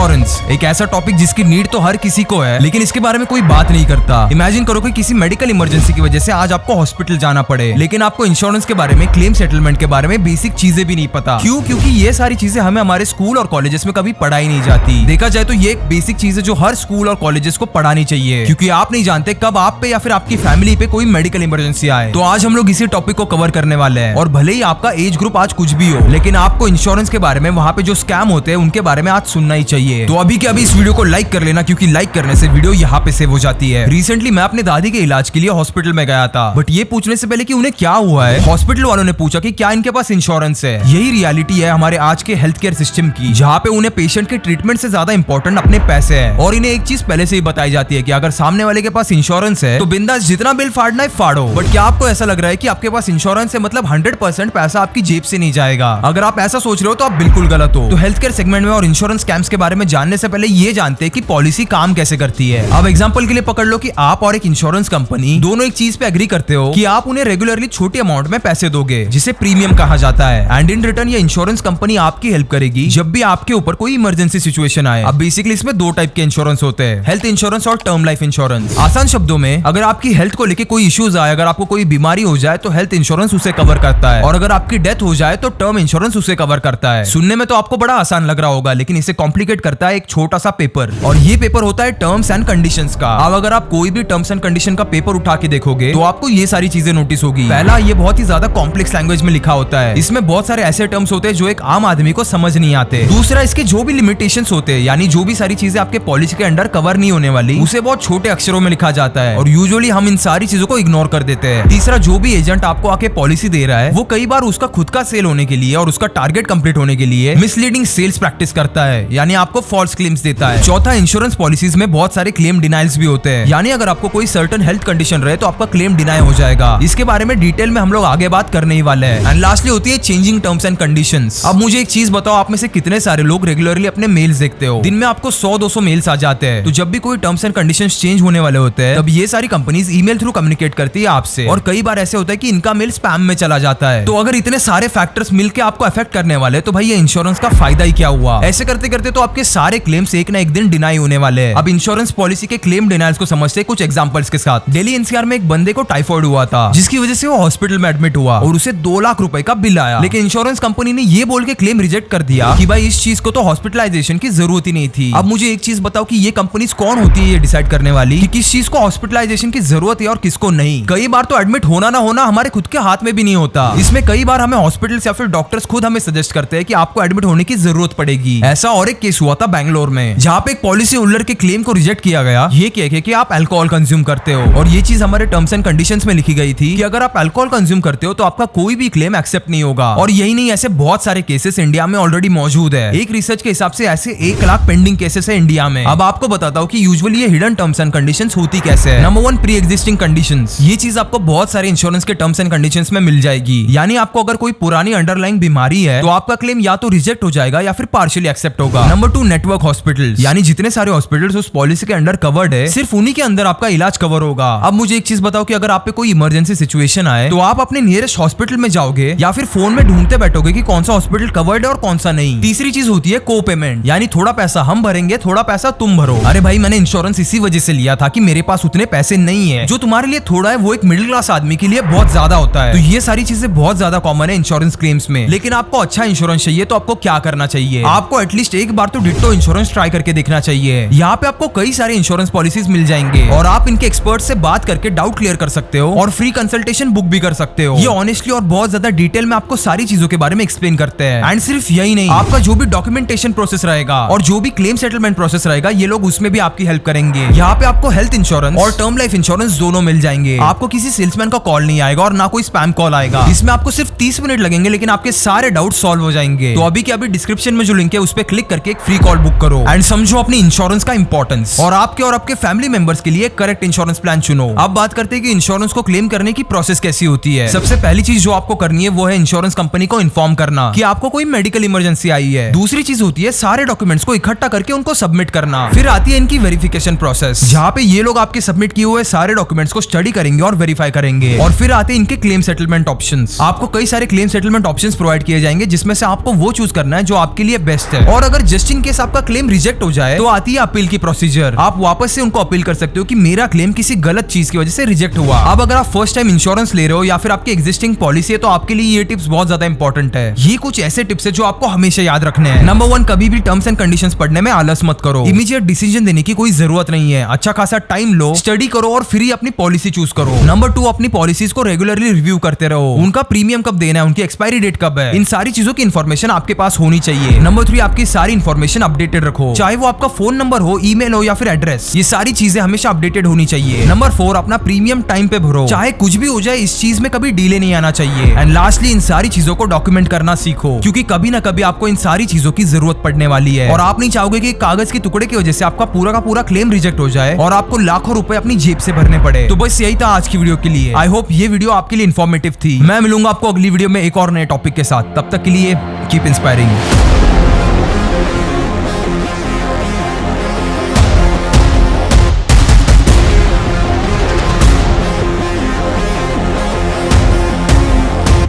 Insurance एक ऐसा topic जिसकी नीड तो हर किसी को है, लेकिन इसके बारे में कोई बात नहीं करता। इमेजिन करो कि किसी मेडिकल इमरजेंसी की वजह से आज आपको हॉस्पिटल जाना पड़े, लेकिन आपको इंश्योरेंस के बारे में, क्लेम सेटलमेंट के बारे में बेसिक चीजें भी नहीं पता। क्यों? क्योंकि ये सारी चीजें हमें हमारे स्कूल और कॉलेजेस में कभी पढ़ाई नहीं जाती। देखा जाए तो ये एक बेसिक चीज है जो हर स्कूल और कॉलेजेस को पढ़ानी चाहिए, क्योंकि आप नहीं जानते कब आप पे या फिर आपकी फैमिली पे कोई मेडिकल इमरजेंसी आए। तो आज हम लोग इसी टॉपिक को कवर करने वाले हैं, और भले ही आपका एज ग्रुप आज कुछ भी हो, लेकिन आपको इंश्योरेंस के बारे में, वहाँ पे जो स्कैम होते हैं उनके बारे में आज सुनना ही चाहिए। तो अभी के अभी इस वीडियो को लाइक कर लेना, क्योंकि लाइक करने से वीडियो यहाँ पे सेव हो जाती है। रिसेंटली मैं अपने दादी के इलाज के लिए हॉस्पिटल में गया था, बट ये पूछने से पहले कि उन्हें क्या हुआ है, हॉस्पिटल वालों ने पूछा कि क्या इनके पास इंश्योरेंस है। यही रियलिटी है हमारे आज के हेल्थ केयर सिस्टम की, जहाँ पे उन्हें पेशेंट के ट्रीटमेंट से ज्यादा इंपॉर्टेंट अपने पैसे है। और इन्हें एक चीज पहले से ही बताई जाती है कि अगर सामने वाले के पास इंश्योरेंस है तो बिंदास जितना बिल फाड़ना है फाड़ो। बट क्या आपको ऐसा लग रहा है कि आपके पास इंश्योरेंस है मतलब 100% पैसा आपकी जेब से नहीं जाएगा? अगर आप ऐसा सोच रहे हो तो आप बिल्कुल गलत हो। तो हेल्थ केयर सेगमेंट में और इंश्योरेंस स्कैम्स के बारे में जानने से पहले ये जानते हैं कि पॉलिसी काम कैसे करती है। अब एग्जांपल के लिए पकड़ लो कि आप और एक इंश्योरेंस कंपनी दोनों एक चीज पे एग्री करते हो कि आप उन्हें रेगुलरली छोटी अमाउंट में पैसे दोगे, जिसे प्रीमियम कहा जाता है। एंड इन रिटर्न ये इंश्योरेंस कंपनी आपकी हेल्प करेगी जब भी आपके ऊपर कोई इमरजेंसी सिचुएशन आए। अब बेसिकली इसमें दो टाइप के इंश्योरेंस होते हैं, हेल्थ इंश्योरेंस और टर्म लाइफ इंश्योरेंस। आसान शब्दों में, अगर आपकी हेल्थ को लेके कोई इश्यूज आए, अगर आपको कोई बीमारी हो जाए तो हेल्थ इंश्योरेंस उसे कवर करता है, और अगर आपकी डेथ हो जाए तो टर्म इंश्योरेंस उसे कवर करता है। सुनने में तो आपको बड़ा आसान लग रहा होगा, लेकिन इसे कॉम्प्लिकेट करता है एक छोटा सा पेपर, और ये पेपर होता है टर्म्स एंड कंडीशंस का। अब अगर आप कोई भी टर्म्स एंड कंडीशन का पेपर उठा के देखोगे तो आपको ये सारी चीजें नोटिस होगी। पहला, ये बहुत ही ज्यादा कॉम्प्लेक्स लैंग्वेज में लिखा होता है, इसमें बहुत सारे ऐसे टर्म्स होते हैं जो एक आम आदमी को समझ नहीं आते। दूसरा, इसके जो भी लिमिटेशंस होते हैं, यानी जो भी सारी चीजें आपके पॉलिसी के अंडर कवर नहीं होने वाली, उसे बहुत छोटे अक्षरों में लिखा जाता है, और यूजुअली हम इन सारी चीजों को इग्नोर कर देते हैं। तीसरा, जो भी एजेंट आपको आके पॉलिसी दे रहा है वो कई बार उसका खुद का सेल होने के लिए और उसका टारगेट कंप्लीट होने के लिए मिसलीडिंग सेल्स प्रैक्टिस करता है, यानी आपको फॉल्स क्लेम्स देता है। चौथा, इंश्योरेंस पॉलिसीज में बहुत सारे क्लेम डिनाइल्स भी होते हैं, यानी अगर आपको कोई सर्टेन हेल्थ कंडीशन रहे तो आपका क्लेम डिनाई हो जाएगा। इसके बारे में डिटेल में हम लोग आगे बात करने ही वाले हैं। एंड लास्टली होती है चेंजिंग टर्म्स एंड कंडीशंस। अब मुझे एक चीज बताओ, आप में से कितने सारे लोग रेगुलरली अपने मेल्स देखते हो? दिन में आपको 100-200 मेल्स आ जाते हैं। तो जब भी कोई टर्म्स एंड कंडीशंस चेंज होने वाले होते हैं, तब ये सारी कंपनीज ईमेल थ्रू कम्युनिकेट करती है आपसे, और कई बार ऐसे होता है कि इनका मेल स्पैम में चला जाता है। तो अगर इतने सारे फैक्टर्स मिलकर आपको अफेक्ट करने वाले, तो भाई ये इंश्योरेंस का फायदा ही क्या हुआ? ऐसे करते करते तो आपके सारे क्लेम्स एक ना एक दिन डिनाई होने वाले हैं। अब इंश्योरेंस पॉलिसी के क्लेम डिनाइल्स को समझते कुछ एग्जांपल्स के साथ। दिल्ली एनसीआर में एक बंदे को टाइफाइड हुआ था, जिसकी वजह से वो हॉस्पिटल में एडमिट हुआ और उसे 2 लाख रुपए का बिल आया, लेकिन इंश्योरेंस कंपनी ने ये बोल के क्लेम रिजेक्ट कर दिया कि भाई इस चीज को तो हॉस्पिटलाइजेशन की जरूरत ही नहीं थी। अब मुझे एक चीज बताओ कि ये कंपनीज कौन होती है ये डिसाइड करने वाली कि किस चीज को हॉस्पिटलाइजेशन की जरूरत है और किसको नहीं? कई बार तो एडमिट होना ना होना हमारे खुद के हाथ में भी नहीं होता। इसमें कई बार हमें हॉस्पिटल या फिर डॉक्टर्स खुद हमें सजेस्ट करते हैं कि आपको एडमिट होने की जरूरत पड़ेगी। ऐसा और एक केस हुआ था बैंगलोर में, जहाँ पे एक पॉलिसी होल्डर के क्लेम को रिजेक्ट किया गया ये कह के कि आप अल्कोहल कंज्यूम करते हो, और ये चीज हमारे टर्म्स एंड कंडीशंस में लिखी गई थी कि अगर आप अल्कोहल कंज्यूम करते हो तो आपका कोई भी क्लेम एक्सेप्ट नहीं होगा। और यही नहीं, ऐसे बहुत सारे केसेस इंडिया में ऑलरेडी मौजूद है। एक रिसर्च के हिसाब से ऐसे 1 लाख पेंडिंग केसेस है इंडिया में। अब आपको बताता हूँ कि यूजुअली ये हिडन टर्म्स एंड कंडीशंस होती कैसे है। Number 1, pre existing conditions. ये चीज आपको बहुत सारे इंश्योरेंस के टर्म्स एंड कंडीशंस में मिल जाएगी, यानी आपको अगर कोई पुरानी अंडरलाइंग बीमारी है तो आपका क्लेम या तो रिजेक्ट हो जाएगा या फिर पार्शियली एक्सेप्ट होगा। नंबर 2, नेटवर्क हॉस्पिटल्स, यानी जितने सारे हॉस्पिटल्स उस पॉलिसी के अंडर कवर्ड है, सिर्फ उन्हीं के अंदर आपका इलाज कवर होगा। अब मुझे एक चीज बताओ कि अगर आप पे कोई इमरजेंसी सिचुएशन आए तो आप अपने नियरेस्ट हॉस्पिटल में जाओगे या फिर फोन में ढूंढते बैठोगे कि कौन सा हॉस्पिटल कवर्ड है और कौन सा नहीं? तीसरी चीज होती है को पेमेंट, यानी थोड़ा पैसा हम भरेंगे, थोड़ा पैसा तुम भरो। अरे भाई, मैंने इंश्योरेंस इसी वजह से लिया था कि मेरे पास उतने पैसे नहीं है। जो तुम्हारे लिए थोड़ा है वो एक मिडिल क्लास आदमी के लिए बहुत ज्यादा होता है। तो ये सारी चीजें बहुत ज्यादा कॉमन है इंश्योरेंस क्लेम्स में। लेकिन आपको अच्छा इंश्योरेंस चाहिए तो आपको क्या करना चाहिए? आपको एटलीस्ट एक बार तो डिट्टो इंश्योरेंस ट्राई करके देखना चाहिए। यहाँ पे आपको कई सारे इंश्योरेंस पॉलिसीज मिल जाएंगे और आप इनके एक्सपर्ट से बात करके डाउट क्लियर कर सकते हो और फ्री कंसल्टेशन बुक भी कर सकते हो। ये ऑनेस्टली और बहुत ज्यादा डिटेल में आपको सारी चीजों के बारे में एक्सप्लेन करते हैं। एंड सिर्फ यही नहीं, आपका जो भी डॉक्यूमेंटेशन प्रोसेस रहेगा और जो भी क्लेम सेटलमेंट प्रोसेस रहेगा, ये लोग उसमें भी आपकी हेल्प करेंगे। यहाँ पे आपको हेल्थ इंश्योरेंस और टर्म लाइफ इंश्योरेंस दोनों मिल जाएंगे। आपको किसी सेल्समैन का कॉल नहीं आएगा और ना कोई स्पैम कॉल आएगा। इसमें आपको सिर्फ 30 मिनट लगेंगे, लेकिन आपके सारे डाउट सॉल्व हो जाएंगे। तो अभी के अभी डिस्क्रिप्शन में जो लिंक है उस पर क्लिक करके एक फ्री कॉल बुक करो एंड समझो अपनी इंश्योरेंस का इंपॉर्टेंस और आपके और आपके फैमिली मेंबर्स के लिए करेक्ट इंश्योरेंस प्लान चुनो। अब बात करते हैं कि इंश्योरेंस को क्लेम करने की प्रोसेस कैसी होती है। सबसे पहली चीज जो आपको करनी है वो है इंश्योरेंस कंपनी को इन्फॉर्म करना कि आपको कोई मेडिकल इमरजेंसी आई है। दूसरी चीज होती है सारे डॉक्यूमेंट्स को इकट्ठा करके उनको सबमिट करना। फिर आती है इनकी वेरिफिकेशन प्रोसेस, जहाँ पे ये लोग आपके सबमिट किए हुए सारे डॉक्यूमेंट्स को स्टडी करेंगे और वेरीफाई करेंगे। और फिर आते हैं इनके क्लेम सेटलमेंट ऑप्शंस। आपको कई सारे क्लेम सेटलमेंट ऑप्शंस प्रोवाइड किए जाएंगे, जिसमें से आपको वो चूज करना है जो आपके लिए बेस्ट है। और अगर जस्ट इन इनकेस आपका क्लेम रिजेक्ट हो जाए तो आती है अपील की प्रोसीजर। आप वापस से उनको अपील कर सकते हो कि मेरा क्लेम किसी गलत चीज की वजह से रिजेक्ट हुआ। अब अगर आप फर्स्ट टाइम इंश्योरेंस ले रहे हो या फिर आपकी एग्जिस्टिंग पॉलिसी है तो आपके लिए ये टिप्स बहुत ज्यादा इंपॉर्टेंट है। ये कुछ ऐसे टिप्स है जो आपको हमेशा याद रखने हैं। नंबर 1, कभी भी टर्म्स एंड कंडीशंस पढ़ने में आलस मत करो। इमीडिएट डिसीजन देने की कोई जरूरत नहीं है। अच्छा खासा टाइम लो, स्टडी करो और फिर ही अपनी पॉलिसी चूज करो। नंबर 2, अपनी पॉलिसीज को रेगुलरली रिव्यू करते रहो। उनका प्रीमियम कब देना है, उनकी एक्सपायरी डेट कब है, इन सारी चीजों की इन्फॉर्मेशन आपके पास होनी चाहिए। नंबर 3, आपकी सारी इन्फॉर्मेशन अपडेटेड रखो, चाहे वो आपका फोन नंबर हो, ईमेल हो या फिर एड्रेस, ये सारी चीजें हमेशा अपडेटेड होनी चाहिए। नंबर 4, अपना प्रीमियम टाइम पे भरो, चाहे कुछ भी हो जाए, इस चीज में कभी डिले नहीं आना चाहिए। एंड लास्टली, इन सारी चीजों को डॉक्यूमेंट करना सीखो, क्योंकि कभी ना कभी आपको इन सारी चीजों की जरूरत पड़ने वाली है और आप नहीं चाहोगे कि कागज के टुकड़े की वजह से आपका पूरा का पूरा क्लेम रिजेक्ट हो जाए और आपको लाखों रुपए अपनी जेब से भरने पड़े। तो बस यही था आज की वीडियो के लिए। आई होप ये वीडियो आपके लिए इन्फॉर्मेटिव थी। मैं मिलूंगा आपको अगली वीडियो में एक और नए टॉपिक के साथ। तब तक के लिए कीप इंस्पायरिंग।